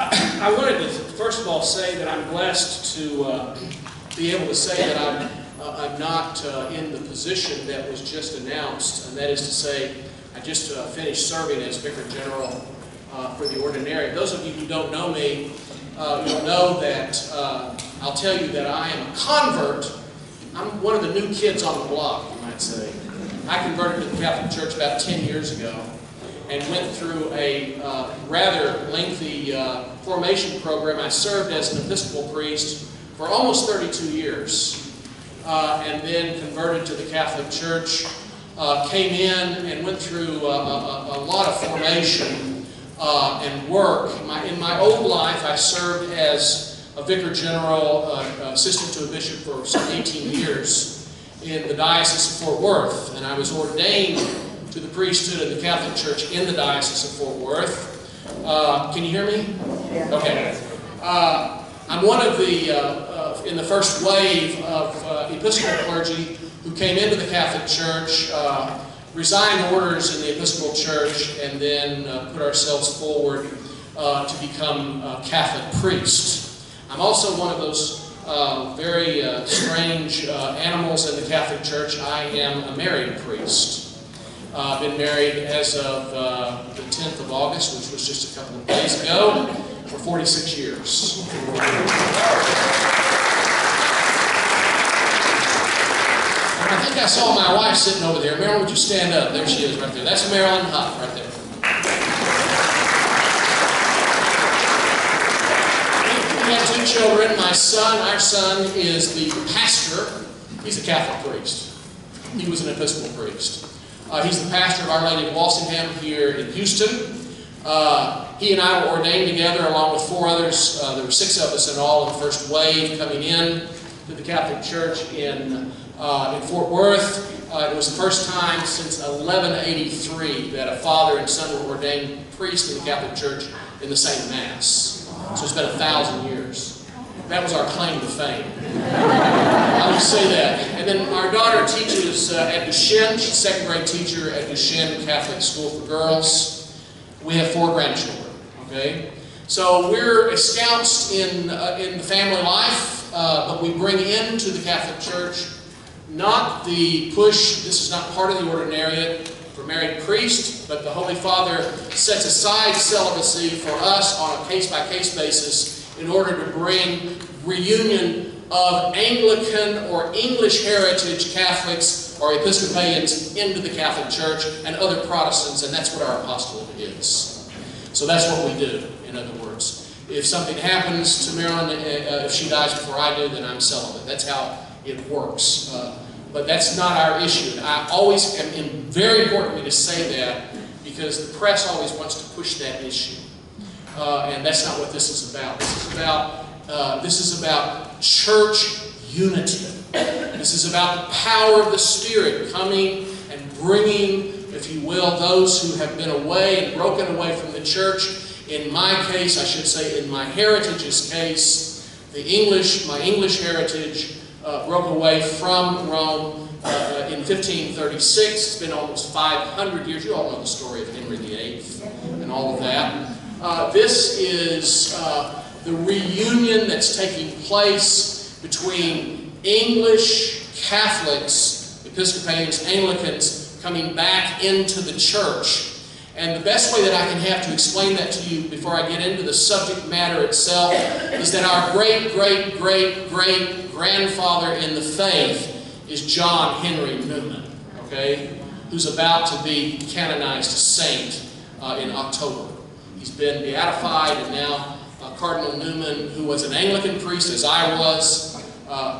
I wanted to first of all say that I'm blessed to be able to say that I'm not in the position that was just announced, and that is to say, I just finished serving as Vicar General for the Ordinariate. Those of you who don't know me, you'll know that I'll tell you that I am a convert. I'm one of the new kids on the block, you might say. I converted to the Catholic Church about 10 years ago and went through a rather lengthy formation program. I served as an Episcopal priest for almost 32 years and then converted to the Catholic Church, came in and went through a lot of formation and work. In my old life, I served as a Vicar General, assistant to a bishop for some 18 years in the Diocese of Fort Worth, and I was ordained to the priesthood of the Catholic Church in the Diocese of Fort Worth. Can you hear me? Yeah. Okay. I'm one of the, in the first wave of Episcopal clergy who came into the Catholic Church, resigned orders in the Episcopal Church, and then put ourselves forward to become Catholic priests. I'm also one of those very strange animals in the Catholic Church. I am a married priest. I've been married as of the 10th of August, which was just a couple of days ago, for 46 years. I think I saw my wife sitting over there. Marilyn, would you stand up? There she is right there. That's Marilyn Hough right there. We have two children. My son, our son, is the pastor. He's a Catholic priest. He was an Episcopal priest. He's the pastor of Our Lady of Walsingham here in Houston. He and I were ordained together along with four others. There were 6 of us in all in the first wave coming in to the Catholic Church in Fort Worth. It was the first time since 1183 that a father and son were ordained priests in the Catholic Church in the same Mass. So it's been 1,000 years. That was our claim to fame. I'll just say that. And then our daughter teaches at Duchesne. She's a 2nd grade teacher at Duchesne Catholic School for Girls. We have 4 grandchildren. Okay, so we're ensconced in the family life, but we bring into the Catholic Church not the push. This is not part of the ordinariate for married priests, but the Holy Father sets aside celibacy for us on a case-by-case basis in order to bring reunion of Anglican or English heritage Catholics or Episcopalians into the Catholic Church and other Protestants, and that's what our apostolate is. So that's what we do, in other words. If something happens to Marilyn, if she dies before I do, then I'm celibate. That's how it works. But that's not our issue. I always, and very important for me to say that, because the press always wants to push that issue. And that's not what this is about. This is about church unity. This is about the power of the Spirit coming and bringing, if you will, those who have been away and broken away from the church. In my case, I should say, in my heritage's case, my English heritage broke away from Rome in 1536. It's been almost 500 years. You all know the story of Henry VIII and all of that. This is the reunion that's taking place between English Catholics, Episcopalians, Anglicans, coming back into the church. And the best way that I can have to explain that to you before I get into the subject matter itself is that our great-great-great-great-grandfather in the faith is John Henry Newman, okay, who's about to be canonized a saint in October. He's been beatified, and now Cardinal Newman, who was an Anglican priest as I was,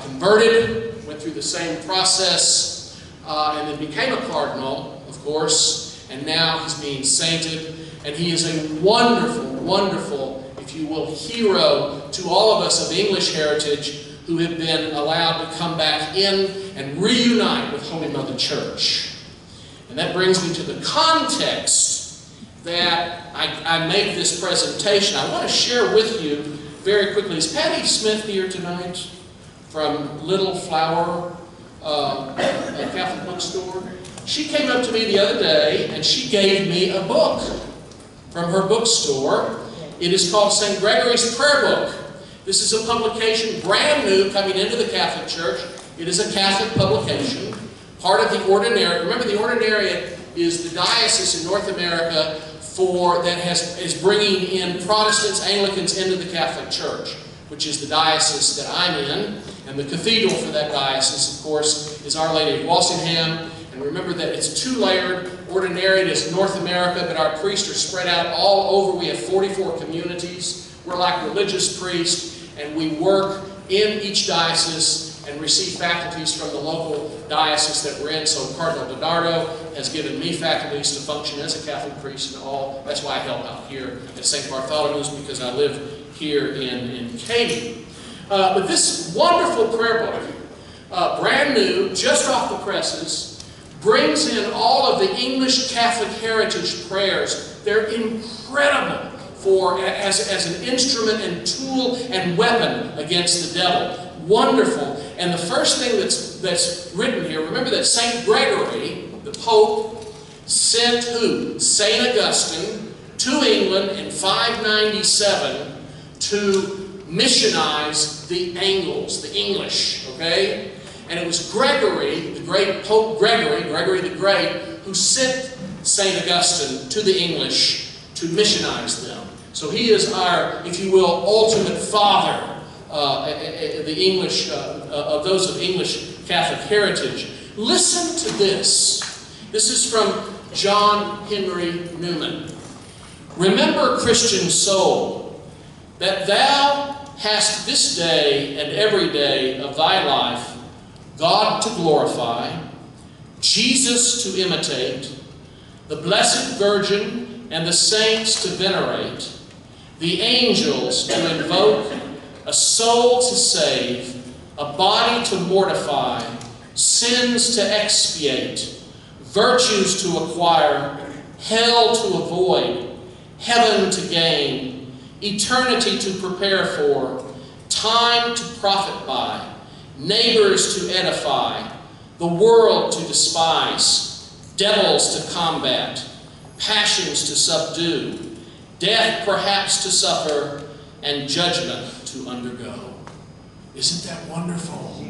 converted, went through the same process, and then became a cardinal, of course, and now he's being sainted, and he is a wonderful, wonderful, if you will, hero to all of us of English heritage who have been allowed to come back in and reunite with Holy Mother Church. And that brings me to the context that I made this presentation. I want to share with you very quickly. Is Patty Smith here tonight from Little Flower Catholic Bookstore? She came up to me the other day and she gave me a book from her bookstore. It is called St. Gregory's Prayer Book. This is a publication brand new coming into the Catholic Church. It is a Catholic publication, part of the Ordinariate. Remember, the Ordinariate is the diocese in North America that is bringing in Protestants, Anglicans into the Catholic Church, which is the diocese that I'm in. And the cathedral for that diocese, of course, is Our Lady of Walsingham. And remember that it's two-layered. Ordinariate is North America, but our priests are spread out all over. We have 44 communities. We're like religious priests, and we work in each diocese and receive faculties from the local diocese that we're in. So Cardinal DiNardo has given me faculties to function as a Catholic priest and all. That's why I help out here at St. Bartholomew's, because I live here in Katy. But this wonderful prayer book, brand new, just off the presses, brings in all of the English Catholic heritage prayers. They're incredible as an instrument and tool and weapon against the devil. Wonderful. And the first thing that's written here, remember that St. Gregory, the Pope, sent who? St. Augustine to England in 597 to missionize the Angles, the English, okay? And it was Gregory, the great Pope Gregory the Great, who sent St. Augustine to the English to missionize them. So he is our, if you will, ultimate father, the English, of those of English Catholic heritage. Listen to this. This is from John Henry Newman. Remember, Christian soul, that thou hast this day and every day of thy life God to glorify, Jesus to imitate, the Blessed Virgin and the saints to venerate, the angels to invoke, a soul to save, a body to mortify, sins to expiate, virtues to acquire, hell to avoid, heaven to gain, eternity to prepare for, time to profit by, neighbors to edify, the world to despise, devils to combat, passions to subdue, death perhaps to suffer, and judgment to undergo. Isn't that wonderful?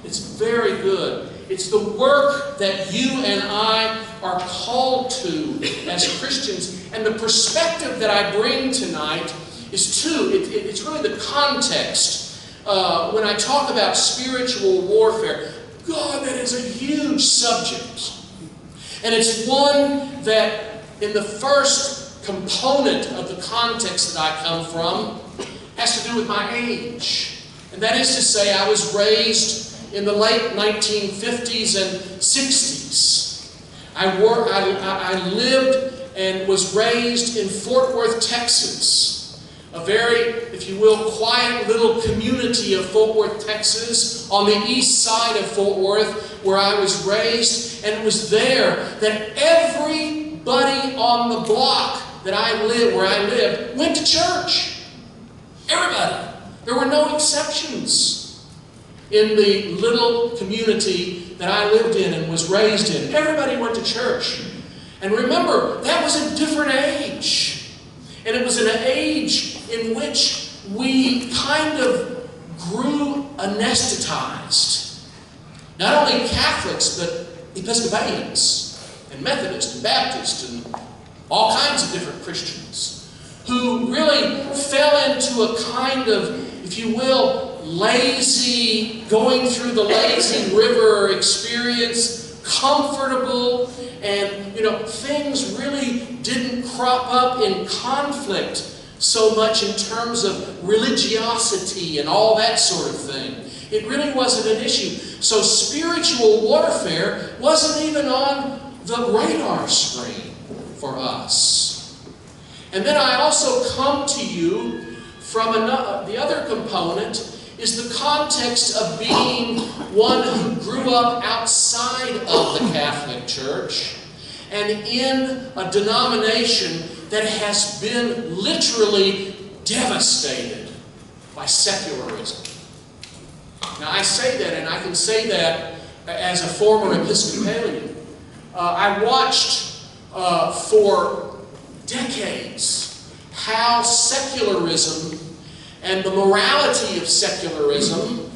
It's very good. It's the work that you and I are called to as Christians. And the perspective that I bring tonight is it's really the context. When I talk about spiritual warfare, God, that is a huge subject. And it's one that in the first component of the context that I come from has to do with my age. And that is to say, I was raised in the late 1950s and 60s. I lived and was raised in Fort Worth, Texas. A very, if you will, quiet little community of Fort Worth, Texas, on the east side of Fort Worth, where I was raised. And it was there that everybody on the block where I lived, went to church. Everybody. There were no exceptions in the little community that I lived in and was raised in. Everybody went to church. And remember, that was a different age. And it was an age in which we kind of grew anesthetized. Not only Catholics, but Episcopalians and Methodists and Baptists and all kinds of different Christians who really fell into a kind of, if you will, lazy, going through the lazy river experience, comfortable, and, things really didn't crop up in conflict so much in terms of religiosity and all that sort of thing. It really wasn't an issue. So spiritual warfare wasn't even on the radar screen for us. And then I also come to you from the other component is the context of being one who grew up outside of the Catholic Church and in a denomination that has been literally devastated by secularism. Now I say that, and I can say that as a former how secularism and the morality of secularism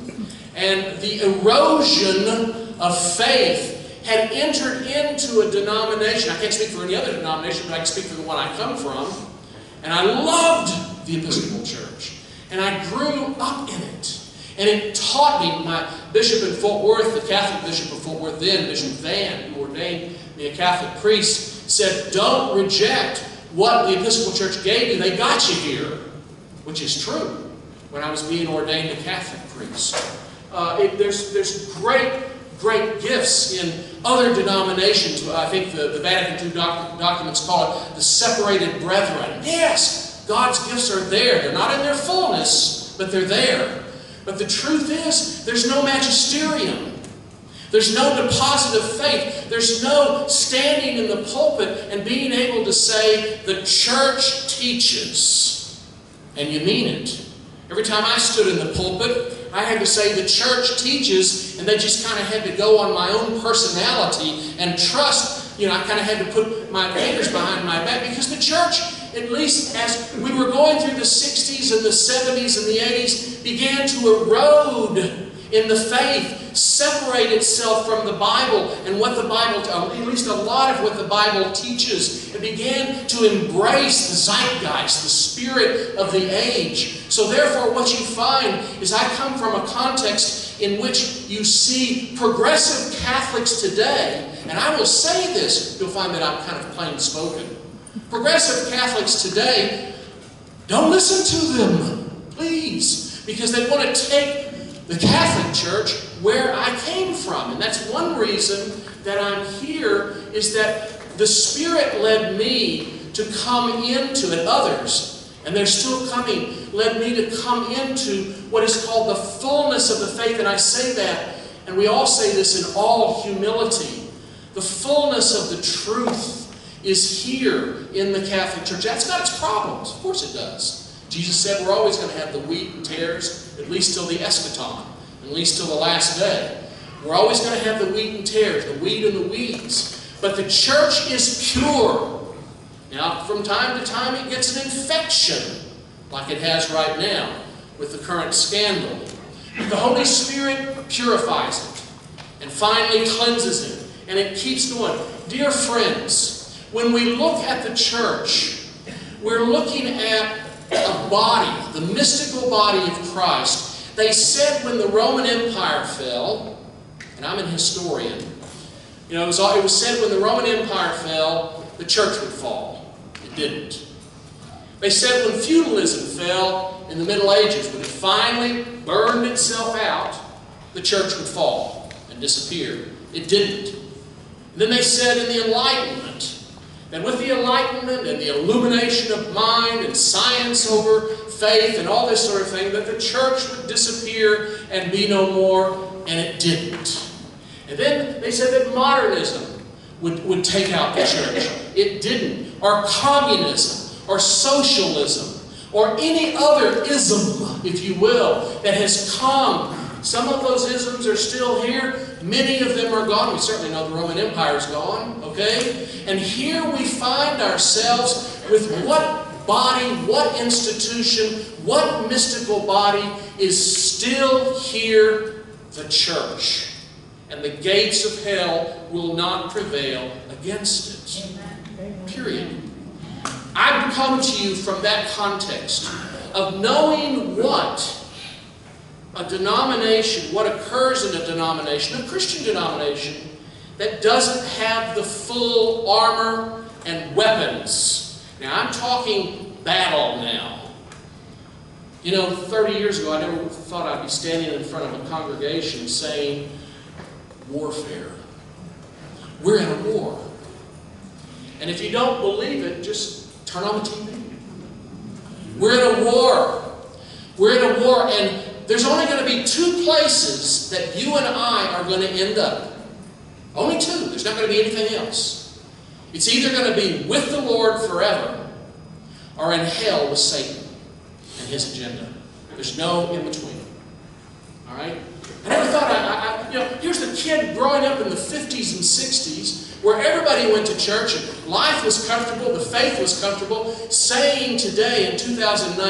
and the erosion of faith had entered into a denomination. I can't speak for any other denomination, but I can speak for the one I come from. And I loved the Episcopal Church. And I grew up in it. And it taught me, my bishop in Fort Worth, the Catholic bishop of Fort Worth then, Bishop Van, who ordained me a Catholic priest, said, don't reject what the Episcopal Church gave you. They got you here. Which is true. When I was being ordained a Catholic priest. There's great gifts in other denominations. I think the Vatican II documents call it the separated brethren. Yes, God's gifts are there. They're not in their fullness, but they're there. But the truth is, there's no magisterium. There's no deposit of faith. There's no standing in the pulpit and being able to say, the church teaches. And you mean it. Every time I stood in the pulpit, I had to say the church teaches, and they just kind of had to go on my own personality and trust. I kind of had to put my fingers behind my back because the church, at least as we were going through the 60s and the 70s and the 80s, began to erode in the faith, separate itself from the Bible and what the Bible, at least a lot of what the Bible teaches. It began to embrace the zeitgeist, the spirit of the age. So therefore what you find is I come from a context in which you see progressive Catholics today, and I will say this, you'll find that I'm kind of plain spoken. Progressive Catholics today, don't listen to them, please, because they want to take the Catholic Church where I came from. And that's one reason that I'm here, is that the Spirit led me to come into, and others, and they're still coming, led me to come into what is called the fullness of the faith. And I say that, and we all say this in all humility. The fullness of the truth is here in the Catholic Church. That's got its problems. Of course it does. Jesus said we're always going to have the wheat and tares, at least till the eschaton, at least till the last day. We're always going to have the wheat and tares, the wheat and the weeds. But the church is pure. Now, from time to time it gets an infection, like it has right now with the current scandal. But the Holy Spirit purifies it and finally cleanses it. And it keeps going. Dear friends, when we look at the church, we're looking at a body, the mystical body of Christ. They said when the Roman Empire fell, and I'm an historian, it was said when the Roman Empire fell, the church would fall. It didn't. They said when feudalism fell in the Middle Ages, when it finally burned itself out, the church would fall and disappear. It didn't. And then they said in the Enlightenment, and with the Enlightenment and the illumination of mind and science over faith and all this sort of thing, that the church would disappear and be no more, and it didn't. And then they said that modernism would take out the church. It didn't. Or communism, or socialism, or any other ism, if you will, that has come. Some of those isms are still here. Many of them are gone. We certainly know the Roman Empire is gone, okay? And here we find ourselves with what body, what institution, what mystical body is still here? The church. And the gates of hell will not prevail against it. Period. I've come to you from that context of knowing what a denomination, what occurs in a denomination, a Christian denomination, that doesn't have the full armor and weapons. Now, I'm talking battle now. 30 years ago, I never thought I'd be standing in front of a congregation saying, warfare. We're in a war. And if you don't believe it, just turn on the TV. We're in a war. We're in a war, and there's only going to be two places that you and I are going to end up. Only two. There's not going to be anything else. It's either going to be with the Lord forever or in hell with Satan and his agenda. There's no in between. All right? I never thought, here's the kid growing up in the 50s and 60s where everybody went to church and life was comfortable, the faith was comfortable, saying today in 2019,